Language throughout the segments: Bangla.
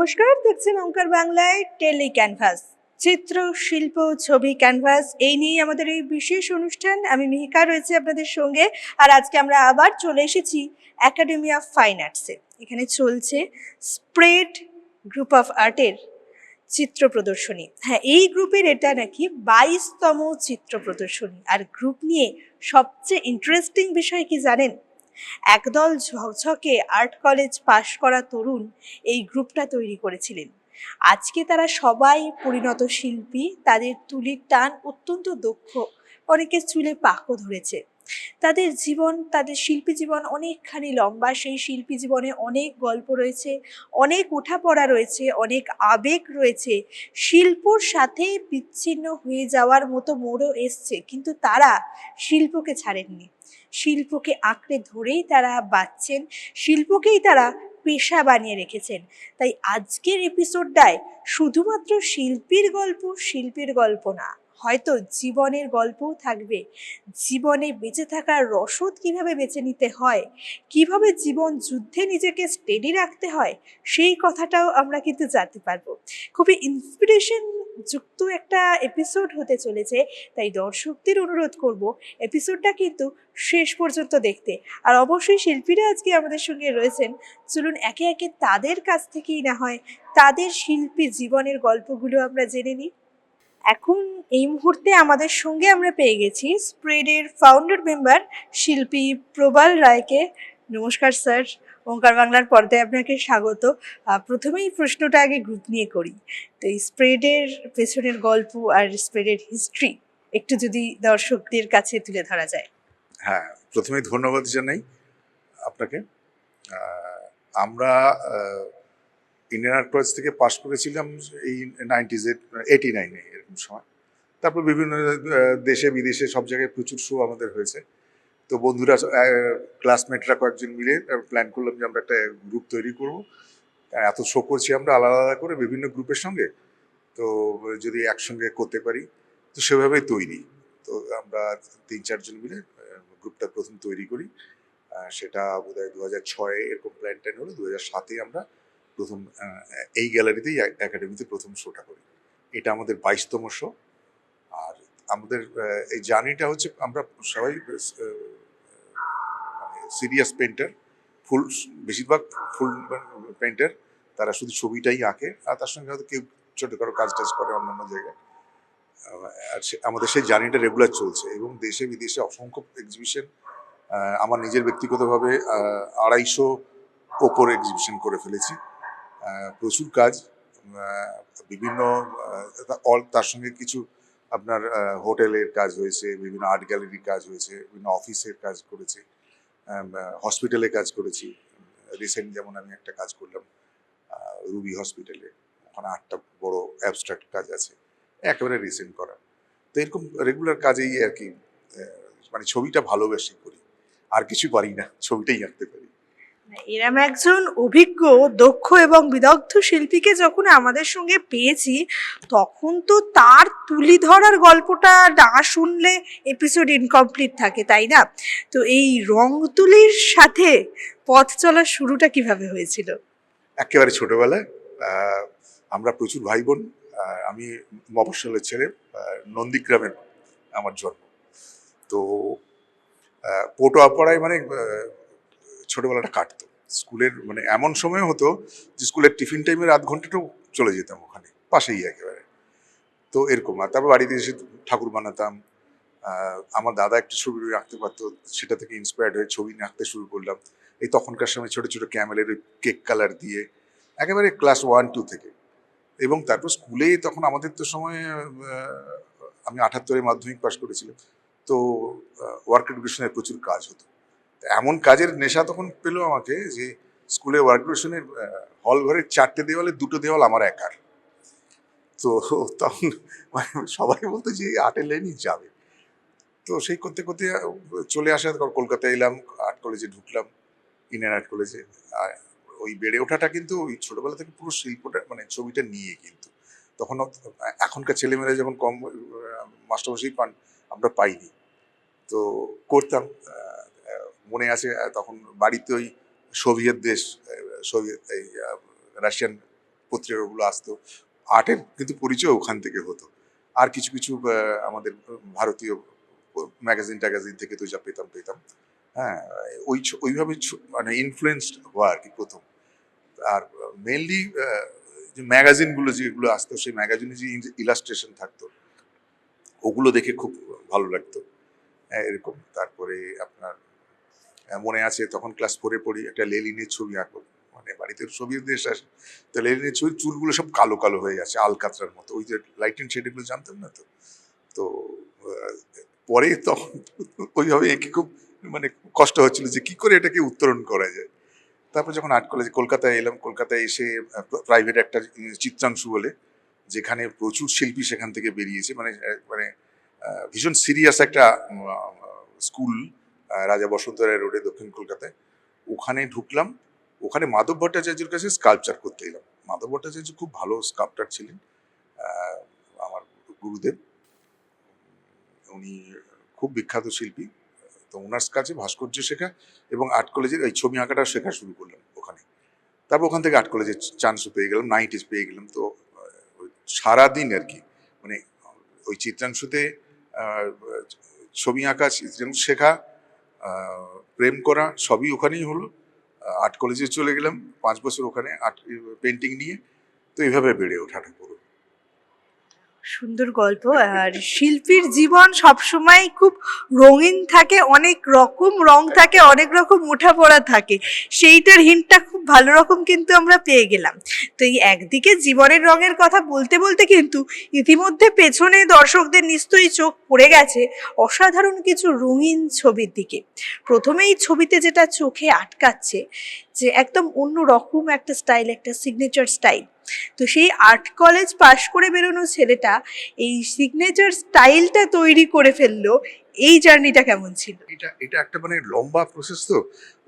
নমস্কার, দেখছেন ওঙ্কার বাংলায় টেলি ক্যানভাস, চিত্র শিল্প ছবি ক্যানভাস, এই নিয়ে আমাদের এই বিশেষ অনুষ্ঠান। আমি মিহিকা রয়েছে আপনাদের সঙ্গে। আর আজকে আমরা আবার চলে এসেছি একাডেমি অফ ফাইন আর্টসে। এখানে চলছে স্প্রেড গ্রুপ অফ আর্টের চিত্র প্রদর্শনী। হ্যাঁ, এই গ্রুপের এটা নাকি 22তম চিত্র প্রদর্শনী। আর গ্রুপ নিয়ে সবচেয়ে ইন্টারেস্টিং বিষয় কি জানেন? একদল ঝকঝকে আর্ট কলেজ পাশ করা তরুণ এই গ্রুপটা তৈরি করেছিলেন। আজকে তারা সবাই পরিণত শিল্পী। তাদের তুলির টান অত্যন্ত দক্ষ, অনেকের চুলে পাকও ধরেছে। তাদের জীবন, তাদের শিল্পী জীবন অনেকখানি লম্বা। সেই শিল্পী জীবনে অনেক গল্প রয়েছে, অনেক ওঠাপড়া রয়েছে, অনেক আবেগ রয়েছে। শিল্পর সাথে বিচ্ছিন্ন হয়ে যাওয়ার মতো মোড়ও এসছে, কিন্তু তারা শিল্পকে ছাড়েননি। শিল্পকে আঁকড়ে ধরেই তারা বাঁচছেন, শিল্পকেই তারা পেশা বানিয়ে রেখেছেন। তাই আজকের এপিসোডটায় শুধুমাত্র শিল্পীর গল্প না, হয়তো জীবনের গল্পও থাকবে। জীবনে বেঁচে থাকার রসদ কিভাবে বেছে নিতে হয়, কিভাবে জীবন যুদ্ধে নিজেকে স্টেডি রাখতে হয়, সেই কথাটাও আমরা কিন্তু জানতে পারবো। খুবই ইন্সপিরেশন যুক্ত একটা এপিসোড হতে চলেছে। তাই দর্শকদের অনুরোধ করব এপিসোডটা কিন্তু শেষ পর্যন্ত দেখতে। আর অবশ্যই শিল্পীরা আজকে আমাদের সঙ্গে রয়েছেন, চলুন একে একে তাদের কাছ থেকেই না হয় তাদের শিল্পী জীবনের গল্পগুলো আমরা জেনে নিই। এখন এই মুহূর্তে আমাদের সঙ্গে আমরা পেয়ে গেছি স্প্রেডের ফাউন্ডার মেম্বার শিল্পী প্রবাল রায়কে। নমস্কার স্যার, ওঙ্কার বাংলার পর্দায় আপনাকে স্বাগত। প্রথমেই প্রশ্নটা আগে গ্রুপ নিয়ে করি। তো এই স্প্রেডের পেছনের গল্প আর স্প্রেডের হিস্ট্রি একটু যদি দর্শকদের কাছে তুলে ধরা যায়। হ্যাঁ, প্রথমে ধন্যবাদ জানাই আপনাকে। আমরা ইন্ডিয়ান আর্ট কলেজ থেকে পাশ করেছিলাম এই 89 এরকম সময়। তারপর বিভিন্ন দেশে বিদেশে সব জায়গায় প্রচুর শো আমাদের হয়েছে। তো বন্ধুরা, ক্লাসমেটরা কয়েকজন মিলে প্ল্যান করলাম যে আমরা একটা গ্রুপ তৈরি করব। এত শো করছি আমরা আলাদা আলাদা করে বিভিন্ন গ্রুপের সঙ্গে, তো যদি একসঙ্গে করতে পারি, তো সেভাবেই তৈরি। তো আমরা 3-4 জন মিলে গ্রুপটা প্রথম তৈরি করি। সেটা বোধহয় 2006 এরকম প্ল্যান ট্যান হলো। 2007 আমরা প্রথম এই গ্যালারিতেই একাডেমিতে প্রথম শোটা করি। এটা আমাদের 22তম শো। আর আমাদের এই জার্নিটা হচ্ছে, আমরা সবাই মানে সিরিয়াস পেন্টার, বেশিরভাগ ফুল পেন্টার। তারা শুধু ছবিটাই আঁকে, আর তার সঙ্গে হয়তো কেউ ছোটখাটো কাজ টাজ করে অন্যান্য জায়গায়। আর আমাদের সেই জার্নিটা রেগুলার চলছে এবং দেশে বিদেশে অসংখ্য এক্সিবিশন। আমার নিজের ব্যক্তিগতভাবে 250 ওপর এক্সিবিশন করে ফেলেছি। প্রচুর কাজ, বিভিন্ন তার সঙ্গে কিছু আপনার হোটেলের কাজ হয়েছে, বিভিন্ন আর্ট গ্যালারির কাজ হয়েছে, বিভিন্ন অফিসের কাজ করেছি, হসপিটালে কাজ করেছি। রিসেন্ট যেমন আমি একটা কাজ করলাম রুবি হসপিটালে, ওখানে 8টা বড় অ্যাবস্ট্রাক্ট কাজ আছে, একেবারে রিসেন্ট করা। তো এরকম রেগুলার কাজেই আর কি, মানে ছবিটা ভালোবেসে করি, আর কিছু পারি না, ছবিটাই আঁকতে পারি। এরম একজন অভিজ্ঞ, দক্ষ এবং বিদগ্ধ শিল্পীকে যখন আমাদের সঙ্গে পেয়েছি, তখন তো তার তুলি ধরার গল্পটা না শুনলে এপিসোড ইনকমপ্লিট থাকে, তাই না? তো এই রং তুলির সাথে পথ চলার শুরুটা কিভাবে হয়েছিল? একেবারে ছোটবেলায় আমরা প্রচুর ভাই বোন। আমি মফস্বলের ছেলে, নন্দীগ্রামের আমার জন্ম। তো পটুয়াপাড়ায় মানে ছোটবেলাটা কাটতো। স্কুলের মানে এমন সময় হতো যে স্কুলের টিফিন টাইমের আধ ঘন্টাটাও চলে যেতাম ওখানে, পাশেই একেবারে। তো এরকম। আর তারপর বাড়িতে এসে ঠাকুর বানাতাম। আমার দাদা একটু ছবি আঁকতে পারতো, সেটা থেকে ইন্সপায়ার্ড হয়ে ছবি আঁকতে শুরু করলাম। এই তখনকার সময় ছোট ছোট ক্যামেলের ওই কেক কালার দিয়ে, একেবারে ক্লাস 1-2 থেকে। এবং তারপর স্কুলে তখন আমাদের তো সময়, আমি 78-এ মাধ্যমিক পাশ করেছিলাম। তো ওয়ার্ক এডুকেশনের প্রচুর কাজ হতো। এমন কাজের নেশা তখন পেলো আমাকে যে স্কুলে ওয়ার্ক এডুকেশনের হল ঘরের 4টে দেওয়ালে 2টো দেওয়াল আমার একার। তো তখন মানে সবাই বলতো যে আর্টের লাইনই যাবে। তো সেই করতে করতে চলে আসা, কলকাতায় এলাম, আর্ট কলেজে ঢুকলাম, ইন্ডিয়ান আর্ট কলেজে। ওই বেড়ে ওঠাটা কিন্তু ওই ছোটবেলা থেকে পুরো শিল্পটা মানে ছবিটা নিয়ে, কিন্তু তখন এখনকার ছেলেমেয়েরা যেমন কম মাস্টারমশাই পান, আমরা পাইনি। তো করতাম। মনে আছে তখন বাড়িতে ওই সোভিয়েত দেশ, সোভিয়েত এই রাশিয়ান পত্রিকাগুলো আসতো, আর্টের কিন্তু পরিচয় ওখান থেকে হতো। আর কিছু কিছু আমাদের ভারতীয় ম্যাগাজিন ট্যাগাজিন থেকে তো যা পেতাম, হ্যাঁ, ওইভাবে মানে ইনফ্লুয়েন্সড হওয়া আর কি প্রথম। আর মেনলি যে ম্যাগাজিনগুলো যেগুলো আসতো, সেই ম্যাগাজিনে যে ইলাস্ট্রেশন থাকতো ওগুলো দেখে খুব ভালো লাগতো, এরকম। তারপরে আপনার মনে আছে তখন ক্লাস 4-এ পড়ি, একটা লেলিনের ছবি আঁকবো, মানে বাড়িতে ছবি দেশ আসে, তো লেলিনের ছবি চুলগুলো সব কালো কালো হয়ে আছে আলকাতরার মতো, ওই যে লাইট অ্যান্ড শেড এগুলো জানতাম না তো। তো পরে তখন ওইভাবে এঁকে খুব মানে কষ্ট হচ্ছিল যে কি করে এটাকে উত্তরণ করা যায়। তারপর যখন আর্ট কলেজে কলকাতায় এলাম, কলকাতায় এসে প্রাইভেট একটা চিত্রাংশু বলে, যেখানে প্রচুর শিল্পী সেখান থেকে বেরিয়েছে, মানে মানে ভীষণ সিরিয়াস একটা স্কুল, রাজা বসন্ত রায় রোডে, দক্ষিণ কলকাতায়। ওখানে ঢুকলাম, ওখানে মাধব ভট্টাচার্যের কাছে স্কাল্পচার করতে এলাম। মাধব ভট্টাচার্য খুব ভালো স্কাল্পচার ছিলেন, আমার গুরুদেব, উনি খুব বিখ্যাত শিল্পী। তো ওনার কাছে ভাস্কর্য শেখা এবং আর্ট কলেজের এই ছবি আঁকাটা শেখা শুরু করলাম ওখানে। তারপর ওখান থেকে আর্ট কলেজের চান্সও পেয়ে গেলাম, নাইটিস পেয়ে গেলাম। তো সারাদিন আর কি মানে ওই চিত্রাংশুতে ছবি আঁকা, চিত্রাংশ শেখা, প্রেম করা, সবই ওখানেই হলো। আর্ট কলেজে চলে গেলাম, 5 বছর ওখানে আর্ট পেন্টিং নিয়ে। তো এইভাবে বেড়ে ওঠাটা পুরো। সুন্দর গল্প। আর শিল্পীর জীবন সবসময় খুব রঙিন থাকে, অনেক রকম রং থাকে, অনেক রকম ওঠাপড়া থাকে, সেইটার হিন্টটা খুব ভালো রকম কিন্তু আমরা পেয়ে গেলাম। তো এই একদিকে জীবনের রঙের কথা বলতে বলতে কিন্তু ইতিমধ্যে পেছনে দর্শকদের নিশ্চয়ই চোখ পড়ে গেছে অসাধারণ কিছু রঙিন ছবির দিকে। প্রথমেই ছবিতে যেটা চোখে আটকাচ্ছে যে একদম অন্য রকম একটা স্টাইল, একটা সিগনেচার স্টাইল। তো সেই আর্ট কলেজ পাশ করে বেরোনো ছেলেটা এই সিগনেচার স্টাইলটা তৈরি করে ফেললো, এই জার্নিটা কেমন ছিল? এটা এটা একটা মানে লম্বা প্রসেস। তো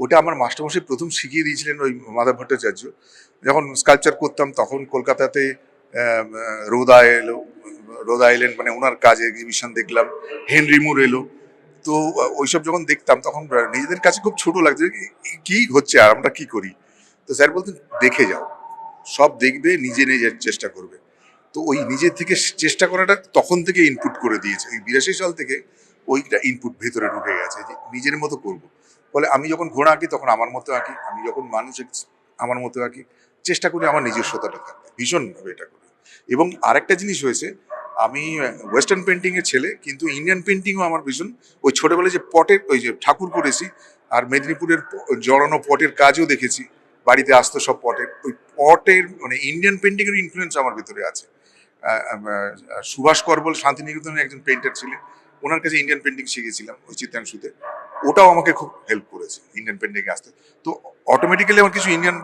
ওটা আমার মাস্টারমশাই প্রথম শিখিয়ে দিয়েছিলেন ওই মাধব ভট্টাচার্য। যখন স্কাল্পচার করতাম তখন কলকাতাতে রোদ আইল্যান্ড মানে ওনার কাজ এক্সিবিশন দেখলাম, হেনরি মুর এলো। তো ওইসব যখন দেখতাম তখন নিজেদের কাছে খুব ছোট লাগছে, কি হচ্ছে আর আমরা কি করি। তো স্যার বলতেন দেখে যাও, সব দেখবে, নিজে নিজের চেষ্টা করবে। তো ওই নিজের থেকে চেষ্টা করাটা তখন থেকে ইনপুট করে দিয়েছে, ওই 82 সাল থেকে ওইটা ইনপুট ভেতরে ঢুকে গেছে যে নিজের মতো করব। ফলে আমি যখন ঘোড়া আঁকি তখন আমার মতো আঁকি, আমি যখন মানুষ আমার মতো আঁকি, চেষ্টা করি আমার নিজস্বতাটা থাকবে ভীষণভাবে এটা করি। এবং আরেকটা জিনিস হয়েছে, আমি ওয়েস্টার্ন পেন্টিং এর ছেলে, কিন্তু ইন্ডিয়ান পেন্টিংও আমার ভীষণ, ওই ছোটবেলায় যে পটের ওই যে ঠাকুর করেছি, আর মেদিনীপুরের জড়ানো পটের কাজও দেখেছি, বাড়িতে আসতো সব পটের, ওই পটের মানে ইন্ডিয়ান পেন্টিং এর ইনফ্লুয়েন্স আমার ভিতরে আছে। সুভাষ কর বলে শান্তিনিকেতনের একজন পেন্টার ছিলেন, ওনার কাছে ইন্ডিয়ান পেন্টিং শিখেছিলাম ওই চিত্রাংশুতে। ওটাও আমাকে খুব হেল্প করেছে ইন্ডিয়ান পেন্টিংয়ে আসতে। তো অটোমেটিক্যালি আমার কিছু ইন্ডিয়ান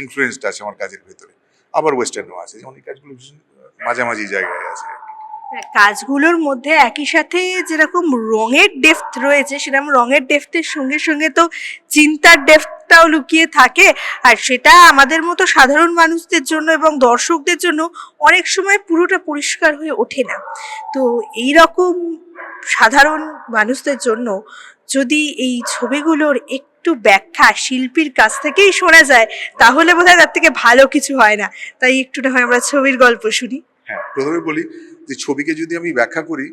ইনফ্লুয়েন্সড আছে আমার কাজের ভেতরে, আবার ওয়েস্টার্নও আছে, অনেক কাজগুলো ভীষণ মাঝামাঝি জায়গায় আছে। কাজগুলোর মধ্যে একই সাথে যেরকম রঙের ডেপথ রয়েছে, সেরকম রঙের ডেপথের সঙ্গে সঙ্গে তো চিন্তার ডেপথটাও লুকিয়ে থাকে। আর সেটা আমাদের মতো সাধারণ মানুষদের জন্য এবং দর্শকদের জন্য অনেক সময় পুরোটা পরিষ্কার হয়ে ওঠে না। তো এই রকম সাধারণ মানুষদের জন্য যদি এই ছবিগুলোর একটু ব্যাখ্যা শিল্পীর কাছ থেকেই শোনা যায়, তাহলে বোধহয় তার থেকে ভালো কিছু হয় না। তাই একটু না হয় আমরা ছবির গল্প শুনি। হ্যাঁ, প্রথমে বলি যে ছবিকে যদি আমি ব্যাখ্যা করি,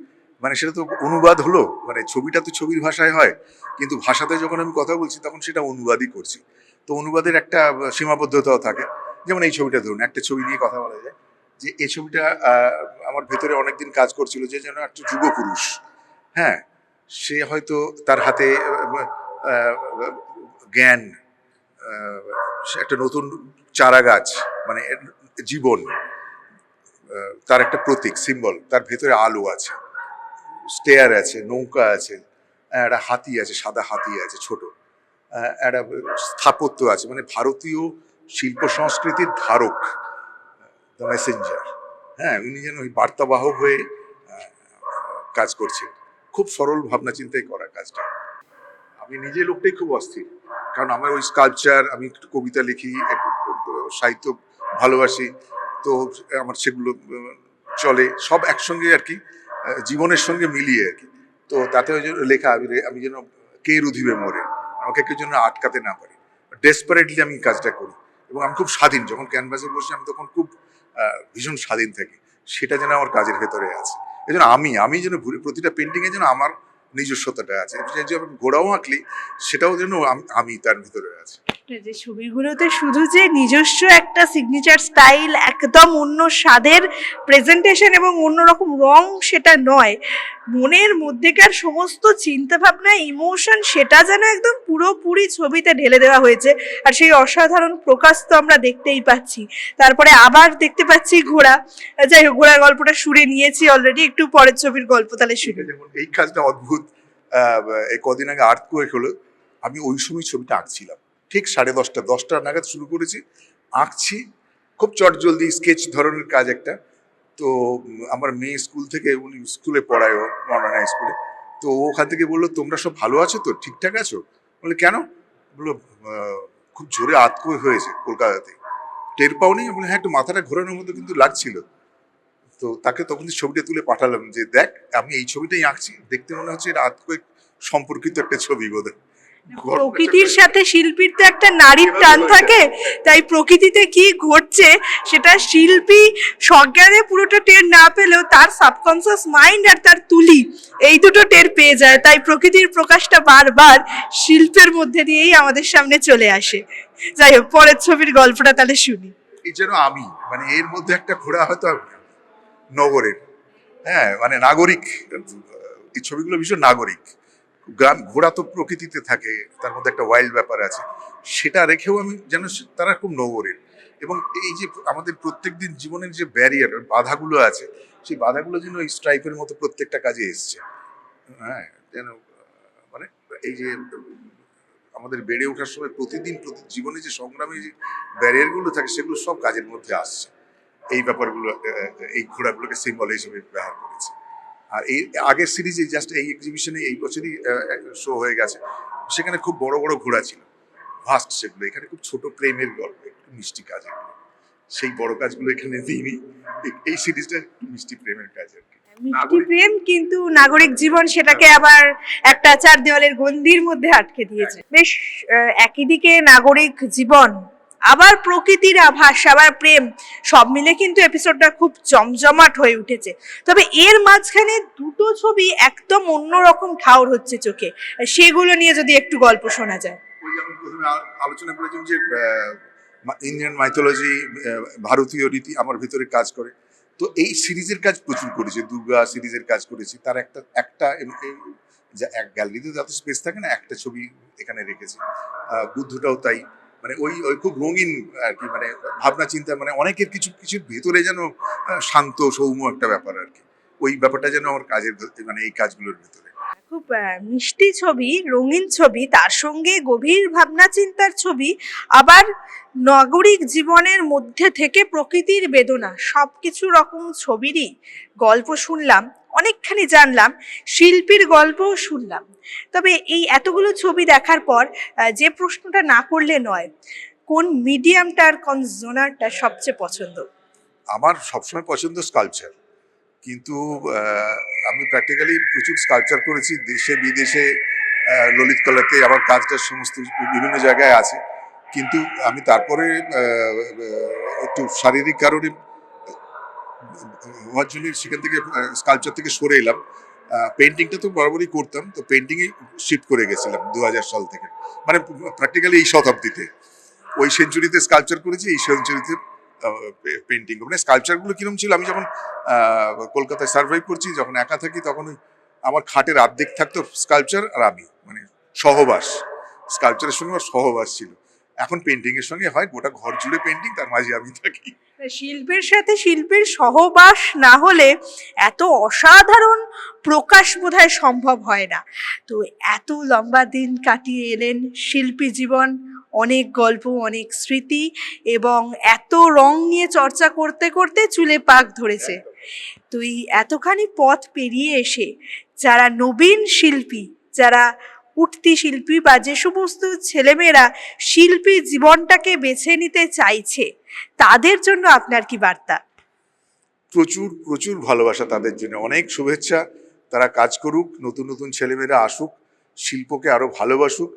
মানে সেটা তো অনুবাদ হলো, মানে ছবিটা তো ছবির ভাষায় হয়, কিন্তু ভাষাতে যখন আমি কথা বলছি তখন সেটা অনুবাদই করছি। তো অনুবাদের একটা সীমাবদ্ধতাও থাকে। যেমন এই ছবিটা ধরুন, একটা ছবি নিয়ে কথা বলা যায় যে এই ছবিটা আমার ভেতরে অনেকদিন কাজ করছিল, যে যেন একটা যুব পুরুষ, হ্যাঁ, সে হয়তো তার হাতে জ্ঞান, সে একটা নতুন চারা গাছ, মানে জীবন, তার একটা প্রতীক, সিম্বল, তার ভেতরে আলো আছে, স্টেয়ার আছে, নৌকা আছে, একটা হাতি আছে, সাদা হাতি আছে ছোট, একটা স্থাপত্য আছে, মানে ভারতীয় শিল্প সংস্কৃতির ধারক, দ্য মেসেঞ্জার। হ্যাঁ, উনি যেন ওই বার্তাবাহক হয়ে কাজ করছেন। খুব সরল ভাবনা চিন্তাই করা কাজটা। আমি নিজে লোকটাই খুব অস্থির, কারণ আমার ওই স্কাল্পচার, আমি একটু কবিতা লিখি, একটু সাহিত্য ভালোবাসি, তো আমার সেগুলো চলে সব একসঙ্গে আর কি, জীবনের সঙ্গে মিলিয়ে আর কি। তো তাতে ওই জন্য লেখা, আমি যেন কে রুধিবে মোরে, আমাকে কেউ যেন আটকাতে না পারে, ডেসপারেটলি আমি কাজটা করি। এবং আমি খুব স্বাধীন, যখন ক্যানভাসে বসি আমি তখন খুব ভীষণ স্বাধীন থাকি। সেটা যেন আমার কাজের ভেতরে আছে। এই জন্য আমি যেন প্রতিটা পেন্টিংয়ে যেন আমার নিজস্বতাটা আছে। যে আমি ঘোড়াও আঁকলি সেটাও যেন আমি তার ভিতরে আছে। যে ছবিগুলোতে শুধু যে নিজস্ব একটা সিগনেচার স্টাইল, একদম অন্য স্বাদের প্রেজেন্টেশন এবং অন্যরকম রং সেটা নয়, মনের মধ্যেকার সমস্ত চিন্তা ভাবনা, ইমোশন সেটা যেন একদম পুরোপুরি ছবিতে ঢেলে দেওয়া হয়েছে। আর সেই অসাধারণ প্রকাশ তো আমরা দেখতেই পাচ্ছি। তারপরে আবার দেখতে পাচ্ছি ঘোড়া। যাই হোক, ঘোড়ার গল্পটা শুনে নিয়েছি অলরেডি, একটু পরের ছবির গল্প তাহলে শুনি। যেমন এই কাজটা অদ্ভুত। এই কদিন আগে আর্থকুয়েক হলো, আমি ওই সময় ছবিটা আঁকছিলাম ঠিক 10:30 নাগাদ শুরু করেছি, আঁকছি খুব চটজলদি স্কেচ ধরনের কাজ একটা। তো আমার মেয়ে স্কুল থেকে, উনি স্কুলে পড়ায়, মডার্ন হাই স্কুলে, তো ওখান থেকে বললো তোমরা সব ভালো আছো তো, ঠিকঠাক আছো? বলে কেন? বললো খুব জোরে আর্থকুয়েক হয়েছে কলকাতাতে, টের পাওনি? বলে হ্যাঁ, একটু মাথাটা ঘোরানোর মতো কিন্তু লাগছিল। তো তাকে তখন ছবিটা তুলে পাঠালাম যে দেখ, আমি এই ছবিটাই আঁকছি, দেখতে মনে হচ্ছে এটা আর্থকুয়েক সম্পর্কিত একটা ছবি বোধহয়। প্রকৃতির সাথে শিল্পীর তো একটা নারীর টান থাকে, তাই প্রকৃতিতে কি ঘটছে সেটা শিল্পী সজ্ঞানে পুরোটা টের না পেলেও তার সাবকনসিয়াস মাইন্ড আর তার তুলি এই দুটো টের পেয়ে যায়। তাই প্রকৃতির প্রকাশটা বারবার শিল্পের মধ্যে দিয়েই আমাদের সামনে চলে আসে। যাই হোক, পরের ছবির গল্পটা তাহলে শুনি। এই যেন আমি, মানে এর মধ্যে একটা ঘোড়া হয়তো নগরের, হ্যাঁ মানে নাগরিক, এই ছবিগুলো ভীষণ নাগরিক। গ্রাম, ঘোড়া তো প্রকৃতিতে থাকে, তার মধ্যে একটা ওয়াইল্ড ব্যাপার আছে, সেটা রেখেও আমি যেন তারা খুব নগরের। এবং এই যে আমাদের প্রত্যেকদিন জীবনের যে ব্যারিয়ার, বাধাগুলো আছে, সেই বাধাগুলো যেন এই স্ট্রাইপের মতো প্রত্যেকটা কাজে এসছে। হ্যাঁ, যেন মানে এই যে আমাদের বেড়ে ওঠার সময় প্রতিদিন জীবনে যে সংগ্রামী যে ব্যারিয়ারগুলো থাকে, সেগুলো সব কাজের মধ্যে আসছে। এই ব্যাপারগুলো এই ঘোড়াগুলোকে সিম্বল হিসেবে ব্যবহার করেছে। আর এই আগের সিরিজে, জাস্ট এই এক্সিবিশনে এই বছরই শো হয়ে গেছে, সেখানে খুব বড় বড় ঘোড়া ছিল, ভাস্ট সেগুলো। এখানে খুব ছোট প্রেমের গল্প, একটু মিষ্টি কাজ, এগুলো সেই বড় কাজগুলো এখানে দিইনি। এই সিরিজটা একটু মিষ্টি প্রেমের কাজ আর কি। মিষ্টি প্রেম, কিন্তু নাগরিক জীবন সেটাকে আবার একটা চার দেওয়ালের গণ্ডির মধ্যে আটকে দিয়েছে। বেশ, একই দিকে নাগরিক জীবন, আবার প্রকৃতির আভাস, আবার প্রেম, সব মিলে কিন্তু এপিসোডটা খুব জমজমাট হয়ে উঠেছে। তবে এর মাঝখানে দুটো ছবি একদম অন্যরকম ঠাউর হচ্ছে চোখে, সেগুলো নিয়ে যদি একটু গল্প শোনা যায়। ওই আমি প্রথমে আলোচনা করেছিলাম যে ইন্ডিয়ান মাইথোলজি, ভারতীয় রীতি আমার ভিতরে কাজ করে। তো এই সিরিজের কাজ প্রচুর করেছে, দুর্গা সিরিজের কাজ করেছি, তার একটা এক গ্যালারিতে যাতে স্পেস থাকে না, একটা ছবি এখানে রেখেছি। বুদ্ধটাও তাই, মানে ওই ওই খুব রঙিন আর কি, মানে ভাবনা চিন্তা, মানে অনেকের কিছু কিছুর ভেতরে যেন শান্ত সৌম্য একটা ব্যাপার আর কি। ওই ব্যাপারটা যেন আমার কাজের, মানে এই কাজগুলোর ভেতরে খুব মিষ্টি ছবি, রঙিন ছবি, তার সঙ্গে গভীর ভাবনা চিন্তার ছবি, আবার নাগরিক জীবনের মধ্যে থেকে প্রকৃতির বেদনা, সব কিছু রকম ছবিরই গল্প শুনলাম, অনেকখানি জানলাম, শিল্পীর গল্পও শুনলাম। তবে এই এতগুলো ছবি দেখার পর যে প্রশ্নটা না করলে নয়, কোন মিডিয়ামটার, কোন জোনারটা সবচেয়ে পছন্দ? আমার সবসময় পছন্দ স্কাল্পচার, কিন্তু আমি প্র্যাকটিক্যালি প্রচুর স্কাল্পচার করেছি দেশে বিদেশে, ললিত কলাতে আমার কাজটা সমস্ত বিভিন্ন জায়গায় আছে। কিন্তু আমি তারপরে একটু শারীরিক কারণে হওয়ার জন্য সেখান থেকে, স্কাল্পচার থেকে সরে এলাম। পেন্টিংটা তো বরাবরই করতাম, তো পেন্টিংয়ে শিফট করে গেছিলাম 2000 সাল থেকে, মানে প্র্যাকটিক্যালি এই শতাব্দীতে। ওই সেঞ্চুরিতে স্কাল্পচার করেছি, এই সেঞ্চুরিতে পেন্টিং। মানে স্কাল্পচারগুলো কিরকম ছিল, আমি যখন কলকাতায় সার্ভাইভ করছি, যখন একা থাকি, তখন ওই আমার খাটের অর্ধেক থাকতো স্কাল্পচার আর আমি, মানে সহবাস, স্কাল্পচারের সঙ্গে আমার সহবাস ছিল। এখন পেন্টিং এর সঙ্গে হয় গোটা ঘর জুড়ে পেন্টিং, তার মাঝে আমি থাকি। শিল্পের সাথে শিল্পীর সহবাস না হলে এত অসাধারণ প্রকাশ বোধহয় সম্ভব হয় না। তো এত লম্বা দিন কাটিয়ে এলেন, শিল্পী জীবন, অনেক গল্প, অনেক স্মৃতি, এবং এত রং নিয়ে চর্চা করতে করতে চুলে পাক ধরেছে। তো এই এতখানি পথ পেরিয়ে এসে যারা নবীন শিল্পী, যারা উঠতি শিল্পী, বা যে সমস্ত ছেলেমেয়েরা শিল্পী জীবনটাকে বেছে নিতে চাইছে, তাদের জন্য আপনার কি বার্তা? প্রচুর প্রচুর ভালোবাসা তাদের জন্য, অনেক শুভেচ্ছা। তারা কাজ করুক, নতুন নতুন ছেলেমেয়েরা আসুক, শিল্পকে আরো ভালোবাসুক,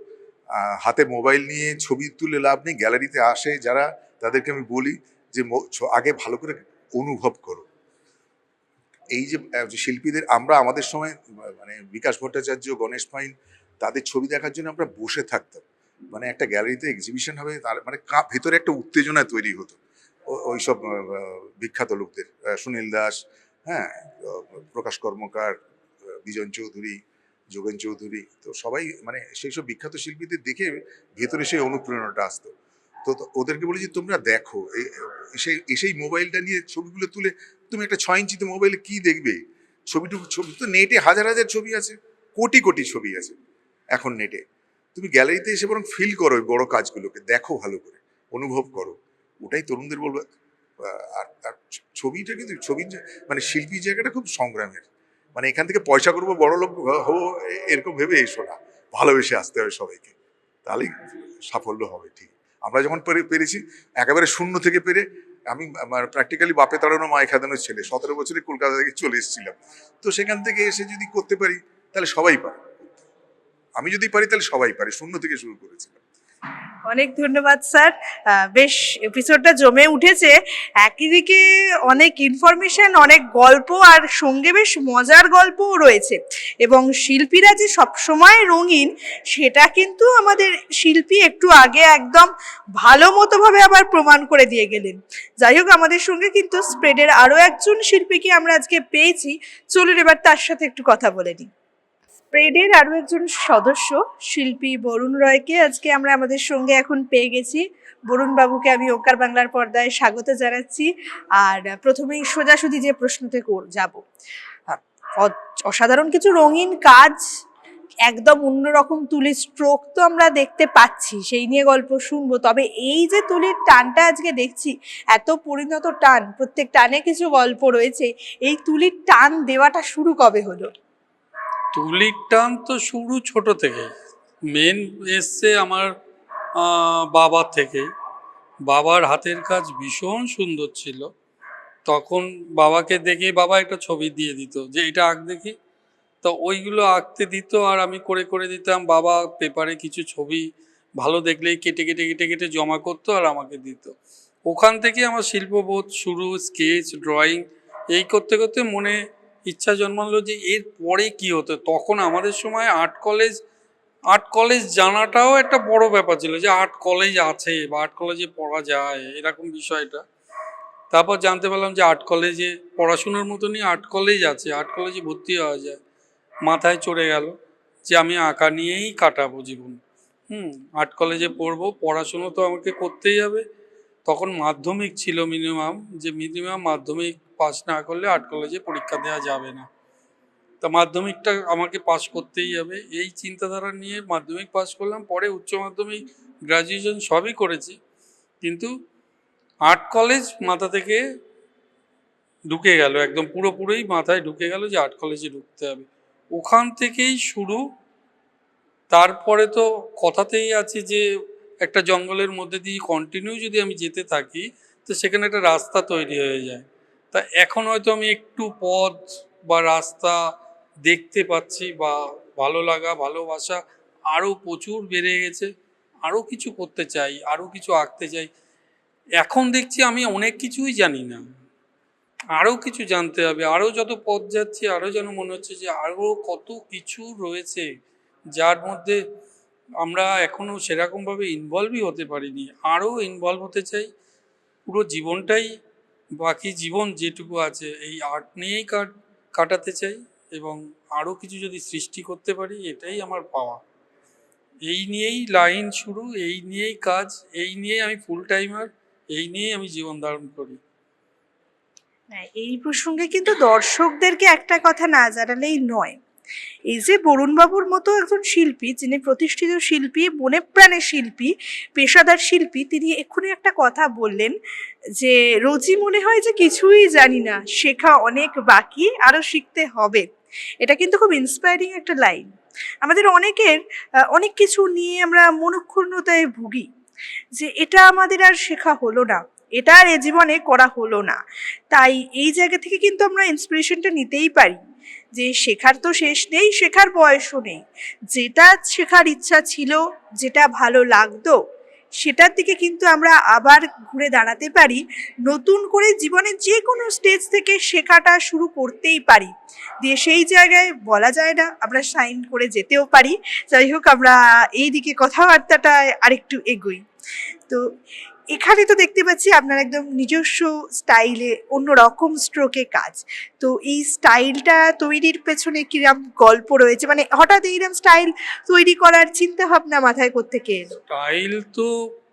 হাতে মোবাইল নিয়ে ছবি তুলে লাভ নেই। গ্যালারিতে আসে যারা, তাদেরকে আমি বলি যে আগে ভালো করে অনুভব করো। এই যে শিল্পীদের আমরা আমাদের সময় মানে বিকাশ ভট্টাচার্য, গণেশ পাইন, তাদের ছবি দেখার জন্য আমরা বসে থাকতাম। মানে একটা গ্যালারিতে এক্সিবিশন হবে, তার মানে ভেতরে একটা উত্তেজনা তৈরি হতো ওইসব বিখ্যাত লোকদের, সুনীল দাস, হ্যাঁ, প্রকাশ কর্মকার, বিজন চৌধুরী, যোগেন চৌধুরী, তো সবাই মানে সেই সব বিখ্যাত শিল্পীদের দেখে ভেতরে সেই অনুপ্রেরণাটা আসতো। তো ওদেরকে বলি যে তোমরা দেখো, এসেই মোবাইলটা নিয়ে ছবিগুলো তুলে, তুমি একটা 6 ইঞ্চিতে মোবাইলে কি দেখবে? ছবি তো নেটে হাজার হাজার ছবি আছে, কোটি কোটি ছবি আছে এখন নেটে। তুমি গ্যালারিতে এসে বরং ফিল করো ওই বড় কাজগুলোকে, দেখো ভালো করে, অনুভব করো। ওটাই তরুণদের বলবো। আর ছবিটা কিন্তু মানে শিল্পী জায়গাটা খুব সংগ্রামের। মানে এখান থেকে পয়সা করবো, বড় লোক হবো, এরকম ভেবে এসো না, ভালোবেসে আসতে হবে সবাইকে, তাহলেই সাফল্য হবে। ঠিক আমরা যখন পেরেছি একেবারে শূন্য থেকে পেরে, আমি আমার প্র্যাকটিক্যালি বাপে তাড়ানো মায়ে খাদানোর ছেলে, 17 বছরে কলকাতা থেকে চলে এসেছিলাম। তো সেখান থেকে এসে যদি করতে পারি তাহলে সবাই পারে, আমি যদি পারি তাহলে সবাই পারে। শূন্য থেকে শুরু করেছিলাম। অনেক ধন্যবাদ স্যার। বেশ এপিসোডটা জমে উঠেছে। একদিকে অনেক ইনফরমেশন, অনেক গল্প, আর সঙ্গে বেশ মজার গল্পও রয়েছে। এবং শিল্পীরা যে সবসময় রঙিন, সেটা কিন্তু আমাদের শিল্পী একটু আগে একদম ভালো মতোভাবে আবার প্রমাণ করে দিয়ে গেলেন। যাই হোক, আমাদের সঙ্গে কিন্তু স্প্রেডের আরও একজন শিল্পীকে আমরা আজকে পেয়েছি। চলুন এবার তার সাথে একটু কথা বলে নিই। স্প্রেডের আরও একজন সদস্য শিল্পী বরুণ রয়কে আজকে আমরা আমাদের সঙ্গে এখন পেয়ে গেছি। বরুণ বাবুকে আমি ওকার বাংলার পর্দায় স্বাগত জানাচ্ছি। আর প্রথমেই সোজাসুজি যে প্রশ্নতে যাব, অসাধারণ কিছু রঙিন কাজ, একদম অন্যরকম তুলির স্ট্রোক তো আমরা দেখতে পাচ্ছি, সেই নিয়ে গল্প শুনবো। তবে এই যে তুলির টানটা আজকে দেখছি, এত পরিণত টান, প্রত্যেক টানে কিছু গল্প রয়েছে, এই তুলির টান দেওয়াটা শুরু কবে হলো? তুলির টান তো শুরু ছোট থেকে, মেন এসছে আমার বাবার থেকে। বাবার হাতের কাজ ভীষণ সুন্দর ছিল। তখন বাবাকে দেখে বাবা একটা ছবি দিয়ে দিত যে এটা আঁক দেখি, তো ওইগুলো আঁকতে দিত আর আমি করে করে দিতাম। বাবা পেপারে কিছু ছবি ভালো দেখলেই কেটে কেটে কেটে কেটে জমা করতো আর আমাকে দিত। ওখান থেকে আমার শিল্পবোধ শুরু, স্কেচ, ড্রয়িং এই করতে করতে মনে ইচ্ছা জন্মালো যে এর পরে কী হতো। তখন আমাদের সময় আর্ট কলেজ জানাটাও একটা বড় ব্যাপার ছিল, যে আর্ট কলেজ আছে বা আর্ট কলেজে পড়া যায়, এরকম বিষয়টা। তারপর জানতে পারলাম যে আর্ট কলেজে পড়াশুনোর মতনই আর্ট কলেজ আছে, আর্ট কলেজে ভর্তি হওয়া যায়। মাথায় চড়ে গেল যে আমি আঁকা নিয়েই কাটাবো জীবন। আর্ট কলেজে পড়বো, পড়াশুনো তো আমাকে করতেই হবে। তখন মাধ্যমিক ছিল মিনিমাম, যে মিনিমাম মাধ্যমিক পাস না করলে আর্ট কলেজে পরীক্ষা দেওয়া যাবে না। তা মাধ্যমিকটা আমাকে পাস করতেই হবে, এই চিন্তাধারা নিয়ে মাধ্যমিক পাস করলাম। পরে উচ্চ মাধ্যমিক, গ্র্যাজুয়েশন সবই করেছি, কিন্তু আর্ট কলেজ মাথা থেকে ঢুকে গেল, একদম পুরোপুরি মাথায় ঢুকে গেল যে আর্ট কলেজে ঢুকতে হবে। ওখান থেকেই শুরু। তারপরে তো কথাতেই আছে যে একটা জঙ্গলের মধ্যে দিয়ে কন্টিনিউ যদি আমি যেতে থাকি তো সেখানে একটা রাস্তা তৈরি হয়ে যায়। তা এখন হয়তো আমি একটু পথ বা রাস্তা দেখতে পাচ্ছি, বা ভালো লাগা, ভালোবাসা আরও প্রচুর বেড়ে গেছে। আরও কিছু করতে চাই, আরও কিছু আঁকতে চাই। এখন দেখছি আমি অনেক কিছুই জানি না, আরও কিছু জানতে হবে। আরও যত পথ যাচ্ছি আরও যেন মনে হচ্ছে যে আরও কত কিছু রয়েছে যার মধ্যে আমরা এখনও সেরকমভাবে ইনভলভই হতে পারিনি। আরও ইনভলভ হতে চাই। পুরো জীবনটাই, বাকি জীবন যেটুকু আছে এই আর্ট নিয়েই কাটাতে চাই, এবং আরও কিছু যদি সৃষ্টি করতে পারি এটাই আমার পাওয়া। এই নিয়েই লাইন শুরু, এই নিয়েই কাজ, এই নিয়েই আমি ফুল টাইমার, এই নিয়েই আমি জীবন ধারণ করি। এই প্রসঙ্গে কিন্তু দর্শকদেরকে একটা কথা না জানালেই নয়। এই যে বরুণবাবুর মতো একজন শিল্পী, যিনি প্রতিষ্ঠিত শিল্পী, মনে প্রাণে শিল্পী, পেশাদার শিল্পী, তিনি এক্ষুনি একটা কথা বললেন যে রোজই মনে হয় যে কিছুই জানি না, শেখা অনেক বাকি, আরও শিখতে হবে। এটা কিন্তু খুব ইন্সপায়ারিং একটা লাইন। আমাদের অনেকের অনেক কিছু নিয়ে আমরা মনক্ষুণ্ণতায় ভুগি, যে এটা আমাদের আর শেখা হলো না, এটা আর এ জীবনে করা হলো না। তাই এই জায়গা থেকে কিন্তু আমরা ইন্সপিরেশনটা নিতেই পারি যে শেখার তো শেষ নেই, শেখার বয়সও নেই। যেটা শেখার ইচ্ছা ছিল, যেটা ভালো লাগতো, সেটার দিকে কিন্তু আমরা আবার ঘুরে দাঁড়াতে পারি। নতুন করে জীবনের যে কোনো স্টেজ থেকে শেখাটা শুরু করতেই পারি, দিয়ে সেই জায়গায় বলা যায় না আমরা সাইন করে যেতেও পারি। যাই হোক, আমরা এই দিকে কথাবার্তাটা আরেকটু এগোই। তো এখানে তো দেখতে পাচ্ছি আপনার একদম নিজস্ব স্টাইলে অন্যরকম স্ট্রোকে কাজ। তো এই স্টাইলটা তৈরির পেছনে কিরম গল্প রয়েছে, মানে হঠাৎ এইরকম স্টাইল তৈরি করার চিন্তা ভাবনা মাথায় কোত্থেকে এলো? স্টাইল তো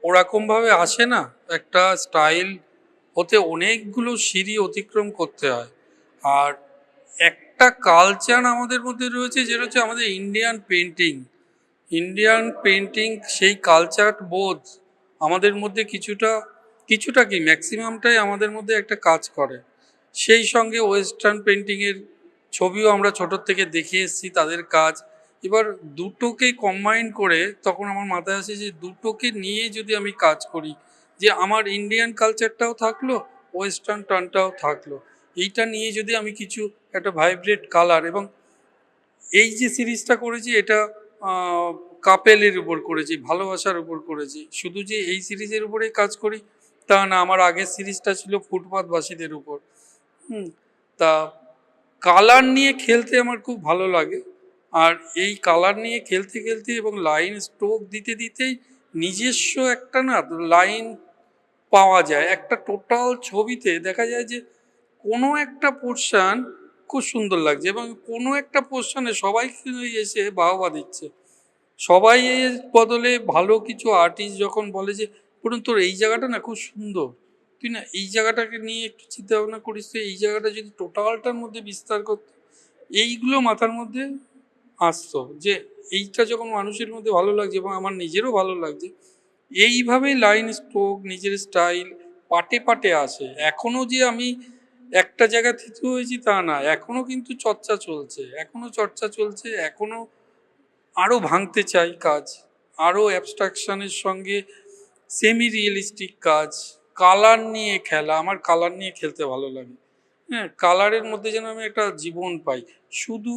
ওরকম ভাবে আসে না। একটা স্টাইল হতে অনেকগুলো সিঁড়ি অতিক্রম করতে হয়। আর একটা কালচার আমাদের মধ্যে রয়েছে, যেটা হচ্ছে আমাদের ইন্ডিয়ান পেন্টিং। ইন্ডিয়ান পেন্টিং, সেই কালচার বোধ আমাদের মধ্যে কিছুটা কিছুটা কি ম্যাক্সিমামটাই আমাদের মধ্যে একটা কাজ করে। সেই সঙ্গে ওয়েস্টার্ন পেন্টিংয়ের ছবিও আমরা ছোটোর থেকে দেখে এসেছি, তাদের কাজ। এবার দুটোকে কম্বাইন করে তখন আমার মাথায় আসে যে দুটোকে নিয়ে যদি আমি কাজ করি, যে আমার ইন্ডিয়ান কালচারটাও থাকলো, ওয়েস্টার্ন টানটাও থাকলো, এইটা নিয়ে যদি আমি কিছু একটা ভাইব্রেট কালার। এবং এই যে সিরিজটা করেছি, এটা কাপেলের উপর করেছি, ভালোবাসার উপর করেছি। শুধু যে এই সিরিজের উপরেই কাজ করি তা না, আমার আগের সিরিজটা ছিল ফুটপাথবাসীদের উপর। তা কালার নিয়ে খেলতে আমার খুব ভালো লাগে। আর এই কালার নিয়ে খেলতে খেলতে এবং লাইন স্ট্রোক দিতে দিতেই নিজস্ব একটা না লাইন পাওয়া যায়। একটা টোটাল ছবিতে দেখা যায় যে কোনো একটা পোর্শন খুব সুন্দর লাগছে, এবং কোনো একটা পোর্শনে সবাই এসে বাহবা দিচ্ছে। সবাই এর বদলে ভালো কিছু আর্টিস্ট যখন বলে যে বলুন তোর এই জায়গাটা না খুব সুন্দর, তুই না এই জায়গাটাকে নিয়ে একটু চিন্তা ভাবনা করিস, তো এই জায়গাটা যদি টোটালটার মধ্যে বিস্তার করতে, এইগুলো মাথার মধ্যে আসতো যে এইটা যখন মানুষের মধ্যে ভালো লাগছে এবং আমার নিজেরও ভালো লাগছে, এইভাবেই লাইন স্ট্রোক নিজের স্টাইল পাটে পাটে আসে। এখনও যে আমি একটা জায়গা থিতু হয়েছি তা না, এখনও কিন্তু চর্চা চলছে, এখনও আরও ভাঙতে চাই কাজ, আরও অ্যাবস্ট্রাকশনের সঙ্গে সেমি রিয়েলিস্টিক কাজ, কালার নিয়ে খেলা। আমার কালার নিয়ে খেলতে ভালো লাগে। হ্যাঁ, কালারের মধ্যে যেন আমি একটা জীবন পাই। শুধু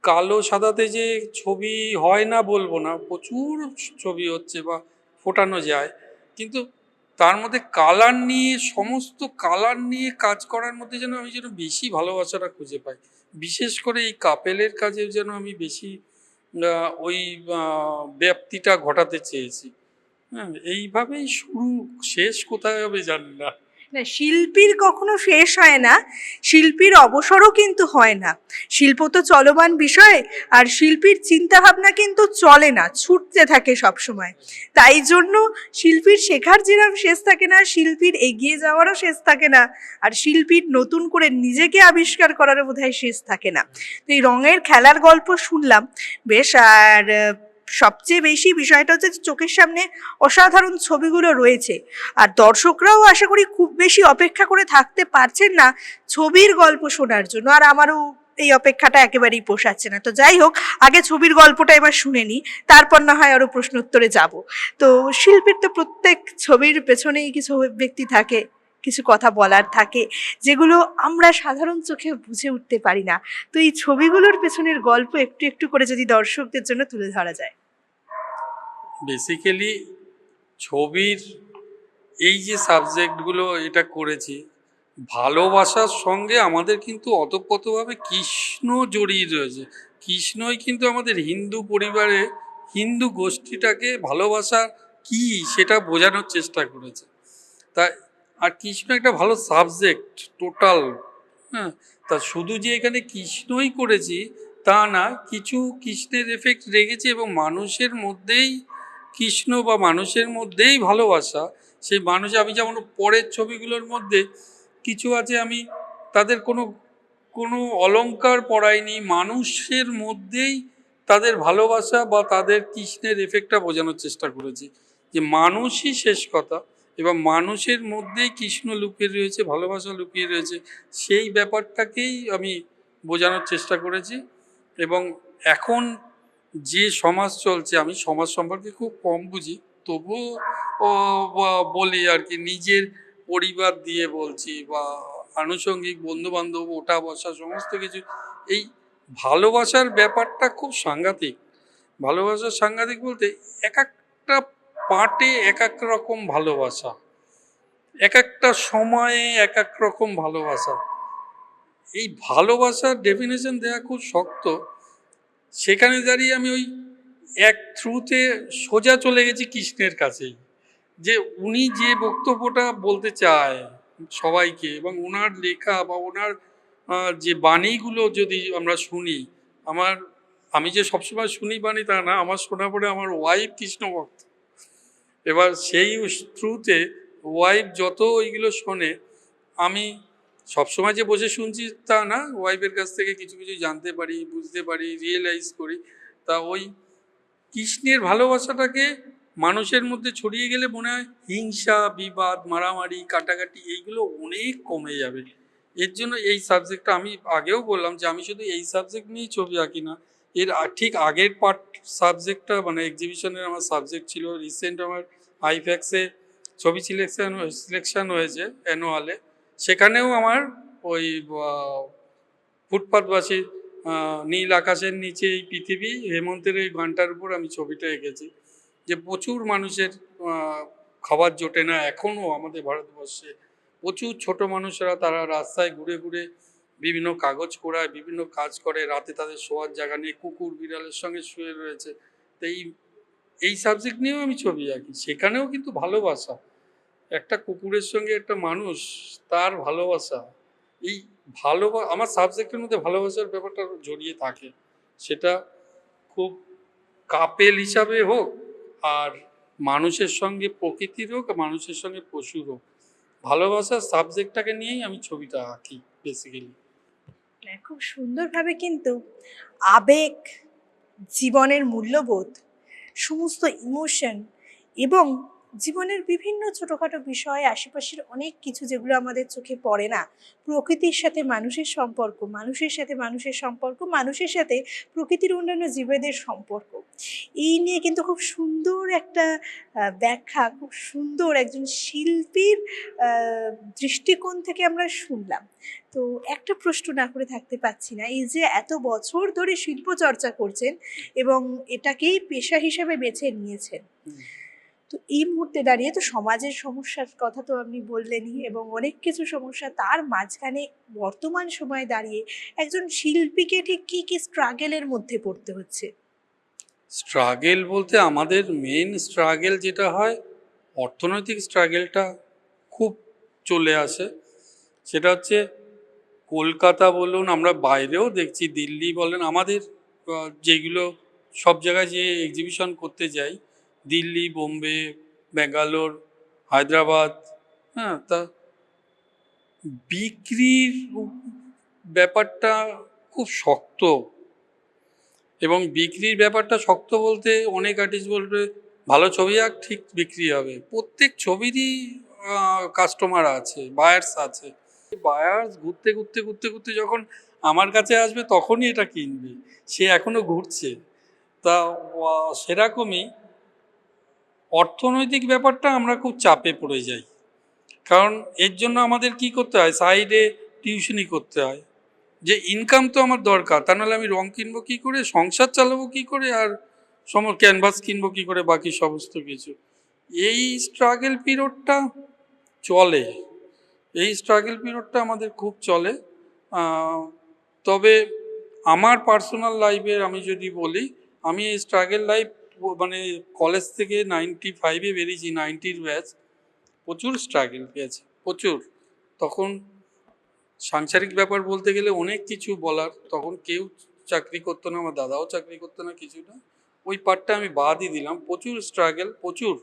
কালো সাদাতে যে ছবি হয় না বলবো না, প্রচুর ছবি হচ্ছে বা ফোটানো যায়, কিন্তু তার মধ্যে কালার নিয়ে, সমস্ত কালার নিয়ে কাজ করার মধ্যে যেন আমি যেন বেশি ভালোবাসাটা খুঁজে পাই। বিশেষ করে এই কাপেলের কাজে যেন আমি বেশি ওই ব্যাপ্তিটা ঘটাতে চেয়েছি। হ্যাঁ, এইভাবেই শুরু, শেষ কোথায় হবে জানি না। না, শিল্পীর কখনো শেষ হয় না, শিল্পীর অবসরও কিন্তু হয় না। শিল্প তো চলমান বিষয়, আর শিল্পীর চিন্তা ভাবনা কিন্তু চলে না, ছুটতে থাকে সব সময়। তাই জন্য শিল্পীর শেখার যেরকম শেষ থাকে না, শিল্পীর এগিয়ে যাওয়ারও শেষ থাকে না, আর শিল্পীর নতুন করে নিজেকে আবিষ্কার করারও বোধহয় শেষ থাকে না। তো এই রঙের খেলার গল্প শুনলাম বেশ। আর সবচেয়ে বেশি বিষয়টা হচ্ছে যে চোখের সামনে অসাধারণ ছবিগুলো রয়েছে, আর দর্শকরাও আশা করি খুব বেশি অপেক্ষা করে থাকতে পারছেন না ছবির গল্প শোনার জন্য। আর আমারও এই অপেক্ষাটা একেবারেই পোষাচ্ছে না। তো যাই হোক, আগে ছবির গল্পটা এবার শুনে নিই, তারপর না হয় আরও প্রশ্ন উত্তরে যাব। তো শিল্পীর তো প্রত্যেক ছবির পেছনেই কিছু ব্যক্তি থাকে, কিছু কথা বলার থাকে, যেগুলো আমরা সাধারণ চোখে বুঝে উঠতে পারি না। তো এই ছবিগুলোর পেছনের গল্প একটু একটু করে যদি দর্শকদের জন্য তুলে ধরা যায়। বেসিক্যালি ছবির এই যে সাবজেক্টগুলো এটা করেছি, ভালোবাসার সঙ্গে আমাদের কিন্তু অতপ্রতভাবে কৃষ্ণ জড়িয়ে রয়েছে। কৃষ্ণই কিন্তু আমাদের হিন্দু পরিবারে, হিন্দু গোষ্ঠীটাকে ভালোবাসা কি সেটা বোঝানোর চেষ্টা করেছে। তা আর কৃষ্ণ একটা ভালো সাবজেক্ট টোটাল। হ্যাঁ, তা শুধু যে এখানে কৃষ্ণই করেছি তা না, কিছু কৃষ্ণের এফেক্ট রেখেছি, এবং মানুষের মধ্যেই কৃষ্ণ বা মানুষের মধ্যেই ভালোবাসা। সেই মানুষ, আমি যেমন পরের ছবিগুলোর মধ্যে কিছু আছে, আমি তাদের কোনো কোনো অলংকার পরাইনি, মানুষের মধ্যেই তাদের ভালোবাসা বা তাদের কৃষ্ণের এফেক্টটা বোঝানোর চেষ্টা করেছি, যে মানুষই শেষ কথা, এবং মানুষের মধ্যেই কৃষ্ণ লুকিয়ে রয়েছে, ভালোবাসা লুকিয়ে রয়েছে। সেই ব্যাপারটাকেই আমি বোঝানোর চেষ্টা করেছি। এবং এখন যে সমাজ চলছে, আমি সমাজ সম্পর্কে খুব কম বুঝি, তবুও বলি আর কি, নিজের পরিবার দিয়ে বলছি বা আনুষঙ্গিক বন্ধু বান্ধব, ওঠা বসা সমস্ত কিছু এই ভালোবাসার ব্যাপারটা খুব সাংঘাতিক। ভালোবাসার সাংঘাতিক বলতে এক একটা পার্টে এক এক রকম ভালোবাসা, এক একটা সময়ে এক এক রকম ভালোবাসা। এই ভালোবাসার ডেফিনেশন দেওয়া খুব শক্ত। সেখানে দাঁড়িয়ে আমি ওই এক থ্রুতে সোজা চলে গেছি কৃষ্ণের কাছেই, যে উনি যে বক্তব্যটা বলতে চায় সবাইকে, এবং ওনার লেখা বা ওনার যে বাণীগুলো যদি আমরা শুনি, আমার আমি যে সবসময় শুনি বাণী তা না, আমার শোনা পড়ে আমার ওয়াইফ কৃষ্ণ ভক্ত। এবার সেই থ্রুতে ওয়াইফ যত ওইগুলো শোনে, আমি সবসময় যে বসে শুনছি তা না, ওয়াইফের কাছ থেকে কিছু কিছু জানতে পারি, বুঝতে পারি, রিয়েলাইজ করি। তা ওই কৃষ্ণের ভালোবাসাটাকে মানুষের মধ্যে ছড়িয়ে গেলে মনে হয় হিংসা, বিবাদ, মারামারি, কাটাকাটি এইগুলো অনেক কমে যাবে। এর জন্য এই সাবজেক্টটা, আমি আগেও বললাম যে আমি শুধু এই সাবজেক্ট নিয়েই ছবি আঁকি না, এর ঠিক আগের পার্ট সাবজেক্টটা মানে এক্সিবিশনের আমার সাবজেক্ট ছিল। রিসেন্ট আমার আইফ্যাক্সে ছবি সিলেকশন হয়েছে অ্যানুয়ালে, সেখানেও আমার ওই ফুটপাথবাসী, নীল আকাশের নিচে এই পৃথিবী, হেমন্তের এই গানটার উপর আমি ছবিটা এঁকেছি। যে প্রচুর মানুষের খাবার জোটে না এখনও আমাদের ভারতবর্ষে। প্রচুর ছোট মানুষেরা তারা রাস্তায় ঘুরে ঘুরে বিভিন্ন কাগজ কোড়ায়, বিভিন্ন কাজ করে, রাতে তাদের শোয়ার জায়গা নেই, কুকুর বিড়ালের সঙ্গে শুয়ে রয়েছে। তো এই সাবজেক্ট নিয়েও আমি ছবি আঁকি, সেখানেও কিন্তু ভালোবাসা, একটা কুকুরের সঙ্গে একটা মানুষ, তার ভালোবাসা, এই আমার সাবজেক্টের মধ্যে ভালোবাসার ব্যাপারটা জড়িয়ে থাকে। সেটা খুব কাপেল হিসাবে হোক, আর মানুষের সঙ্গে প্রকৃতির হোক, মানুষের সঙ্গে পশুর হোক, ভালোবাসার সাবজেক্টটাকে নিয়েই আমি ছবিটা আঁকি বেসিক্যালি। খুব সুন্দরভাবে কিন্তু আবেগ, জীবনের মূল্যবোধ, সমস্ত ইমোশন এবং জীবনের বিভিন্ন ছোটোখাটো বিষয়, আশেপাশের অনেক কিছু যেগুলো আমাদের চোখে পড়ে না, প্রকৃতির সাথে মানুষের সম্পর্ক, মানুষের সাথে মানুষের সম্পর্ক, মানুষের সাথে প্রকৃতির অন্যান্য জীবেদের সম্পর্ক, এই নিয়ে কিন্তু খুব সুন্দর একটা ব্যাখ্যা, খুব সুন্দর একজন শিল্পীর দৃষ্টিকোণ থেকে আমরা শুনলাম। তো একটা প্রশ্ন না করে থাকতে পারছি না, এই যে এত বছর ধরে শিল্প চর্চা করছেন এবং এটাকেই পেশা হিসেবে বেছে নিয়েছেন, তো এই মুহূর্তে দাঁড়িয়ে তো সমাজের সমস্যার কথা তো আপনি বললেনই, এবং অনেক কিছু সমস্যা, তার মাঝখানে বর্তমান সময়ে দাঁড়িয়ে একজন শিল্পীকে ঠিক কি কি স্ট্রাগেলের মধ্যে পড়তে হচ্ছে? স্ট্রাগেল বলতে আমাদের মেন স্ট্রাগেল যেটা হয়, অর্থনৈতিক স্ট্রাগেলটা খুব চলে আসে। সেটা হচ্ছে কলকাতা বলুন, আমরা বাইরেও দেখছি, দিল্লি বলেন, আমাদের যেগুলো সব জায়গায় যে এক্সিবিশন করতে যাই, দিল্লি, বোম্বে, ব্যাঙ্গালোর, হায়দ্রাবাদ, হ্যাঁ, তা বিক্রির ব্যাপারটা খুব শক্ত। এবং বিক্রির ব্যাপারটা শক্ত বলতে অনেক আর্টিস্ট বলবে ভালো ছবি আঁক, ঠিক বিক্রি হবে। প্রত্যেক ছবিরই কাস্টমার আছে, বায়ার্স আছে। বায়ার্স ঘুরতে ঘুরতে ঘুরতে ঘুরতে যখন আমার কাছে আসবে তখনই এটা কিনবে, সে এখনো ঘুরছে। তা সেরকমই অর্থনৈতিক ব্যাপারটা আমরা খুব চাপে পড়ে যাই, কারণ এর জন্য আমাদের কি করতে হয়, সাইডে টিউশনি করতে হয়। যে ইনকাম তো আমার দরকার, তা নাহলে আমি রং কিনবো কী করে, সংসার চালাবো কী করে, আর ক্যানভাস কিনবো কী করে, বাকি সমস্ত কিছু। এই স্ট্রাগল পিরিয়ডটা চলে, এই স্ট্রাগল পিরিয়ডটা আমাদের খুব চলে। তবে আমার পার্সোনাল লাইফের আমি যদি বলি, আমি এই স্ট্রাগল লাইফ মানে কলেজ থেকে 95-এ বেরিয়েছি, 90-র ব্যাচ। প্রচুর স্ট্রাগল গেছে, প্রচুর। তখন সাংসারিক ব্যাপার বলতে গেলে অনেক কিছু বলার, তখন কেউ চাকরি করতো না, আমার দাদাও চাকরি করতো না, কিছু না, ওই পার্টটা আমি বাদই দিলাম। প্রচুর স্ট্রাগল, প্রচুর।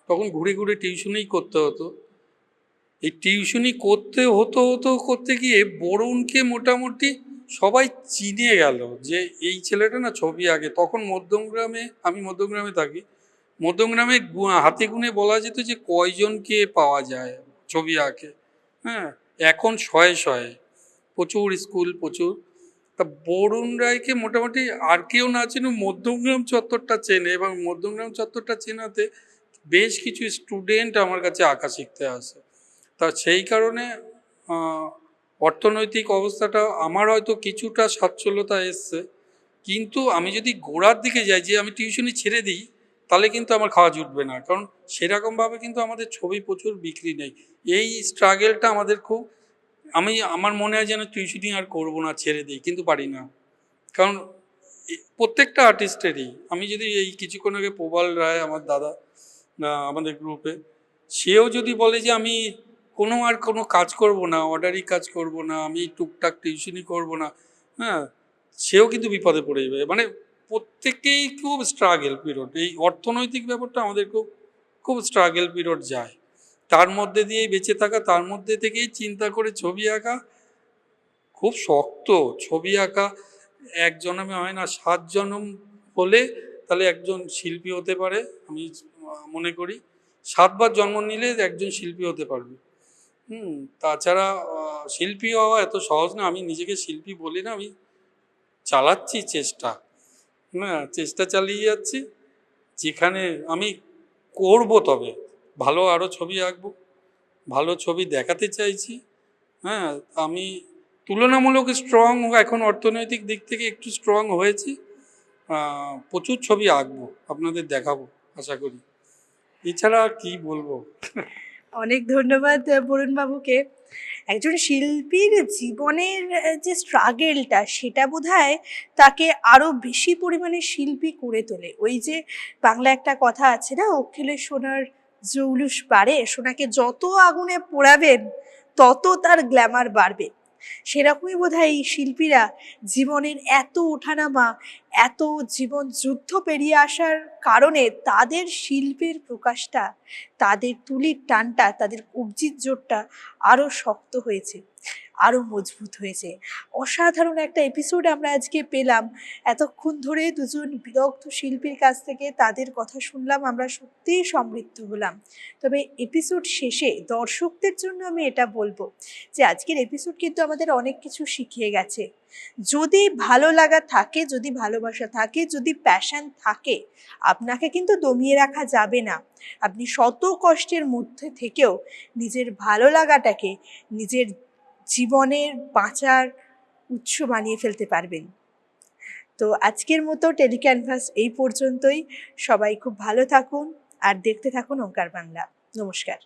তখন ঘুরে ঘুরে টিউশনই করতে হতো। এই টিউশনি করতে গিয়ে বরুণকে মোটামুটি সবাই চিনে গেল যে এই ছেলেটা না ছবি আঁকে। তখন মধ্যমগ্রামে, আমি মধ্যমগ্রামে থাকি, মধ্যমগ্রামে হাতে গুনে বলা যেত যে কয়জনকে পাওয়া যায় ছবি আঁকে। হ্যাঁ, এখন শয়ে শয়ে, প্রচুর স্কুল, প্রচুর। তা বরুণ রায়কে মোটামুটি আর কেউ না চেনে, মধ্যমগ্রাম চত্বরটা চেনে, এবং মধ্যমগ্রাম চত্বরটা চেনাতে বেশ কিছু স্টুডেন্ট আমার কাছে আঁকা শিখতে আসে। তা সেই কারণে অর্থনৈতিক অবস্থাটা আমার হয়তো কিছুটা সচ্ছলতা এসছে, কিন্তু আমি যদি গোড়ার দিকে যাই যে আমি টিউশনি ছেড়ে দিই, তাহলে কিন্তু আমার খাওয়া জুটবে না, কারণ সেরকমভাবে কিন্তু আমাদের ছবি প্রচুর বিক্রি নেই। এই স্ট্রাগেলটা আমাদের খুব, আমার মনে হয় যেন টিউশনি আর করবো না, ছেড়ে দিই, কিন্তু পারি না। কারণ প্রত্যেকটা আর্টিস্টেরই, আমি যদি এই কিছুক্ষণ আগে প্রবাল রায় আমার দাদা আমাদের গ্রুপে, সেও যদি বলে যে আমি কোনো কাজ করব না, অর্ডারি কাজ করব না, আমি টুকটাক টিউশনি করব না, হ্যাঁ, সেও কিন্তু বিপদে পড়ে যাবে। মানে প্রত্যেকেই খুব স্ট্রাগেল পিরিয়ড, এই অর্থনৈতিক ব্যাপারটা আমাদের খুব খুব স্ট্রাগেল পিরিয়ড যায়, তার মধ্যে দিয়েই বেঁচে থাকা, তার মধ্যে থেকেই চিন্তা করে ছবি আঁকা। খুব শক্ত ছবি আঁকা, এক জন্মে হয় না, 7 জন্ম হলে তাহলে একজন শিল্পী হতে পারে। আমি মনে করি 7 বার জন্ম নিলে একজন শিল্পী হতে পারবে। তাছাড়া শিল্পী হওয়া এত সহজ না। আমি নিজেকে শিল্পী বলি না, আমি চালাচ্ছি চেষ্টা, হ্যাঁ, চেষ্টা চালিয়ে যাচ্ছি। যেখানে আমি করব, তবে ভালো আরও ছবি আঁকবো, ভালো ছবি দেখাতে চাইছি। হ্যাঁ, আমি তুলনামূলক স্ট্রং, এখন অর্থনৈতিক দিক থেকে একটু স্ট্রং হয়েছি। প্রচুর ছবি আঁকবো, আপনাদের দেখাবো আশা করি। এছাড়া আর কি বলবো। অনেক ধন্যবাদ বরুণ বাবুকে। একজন শিল্পীর জীবনের যে স্ট্রাগেলটা, সেটা বোধহয় তাকে আরো বেশি পরিমাণে শিল্পী করে তোলে। ওই যে বাংলা একটা কথা আছে না, অখিলে সোনার জৌলুস বাড়ে, সোনাকে যত আগুনে পোড়াবেন তত তার গ্ল্যামার বাড়বে। সেরকমই বোধহয় এই শিল্পীরা জীবনের এত ওঠানামা, এত জীবন যুদ্ধ পেরিয়ে আসার কারণে তাদের শিল্পের প্রকাশটা, তাদের তুলির টানটা, তাদের কবজির জোরটা আরও শক্ত হয়েছে, আরও মজবুত হয়েছে। অসাধারণ একটা এপিসোড আমরা আজকে পেলাম। এতক্ষণ ধরে দুজন বিদগ্ধ শিল্পীর কাছ থেকে তাদের কথা শুনলাম, আমরা সত্যিই সমৃদ্ধ হলাম। তবে এপিসোড শেষে দর্শকদের জন্য আমি এটা বলবো যে আজকের এপিসোড কিন্তু আমাদের অনেক কিছু শিখিয়ে গেছে। যদি ভালো লাগা থাকে, যদি ভালোবাসা থাকে, যদি প্যাশন থাকে, আপনাকে কিন্তু দমিয়ে রাখা যাবে না। আপনি শত কষ্টের মধ্যে থেকেও নিজের ভালো লাগাটাকে নিজের জীবনের বাঁচার উৎস বানিয়ে ফেলতে পারবেন। তো আজকের মতো টেলিক্যানভাস এই পর্যন্তই। সবাই খুব ভালো থাকুন আর দেখতে থাকুন ওঙ্কার বাংলা। নমস্কার।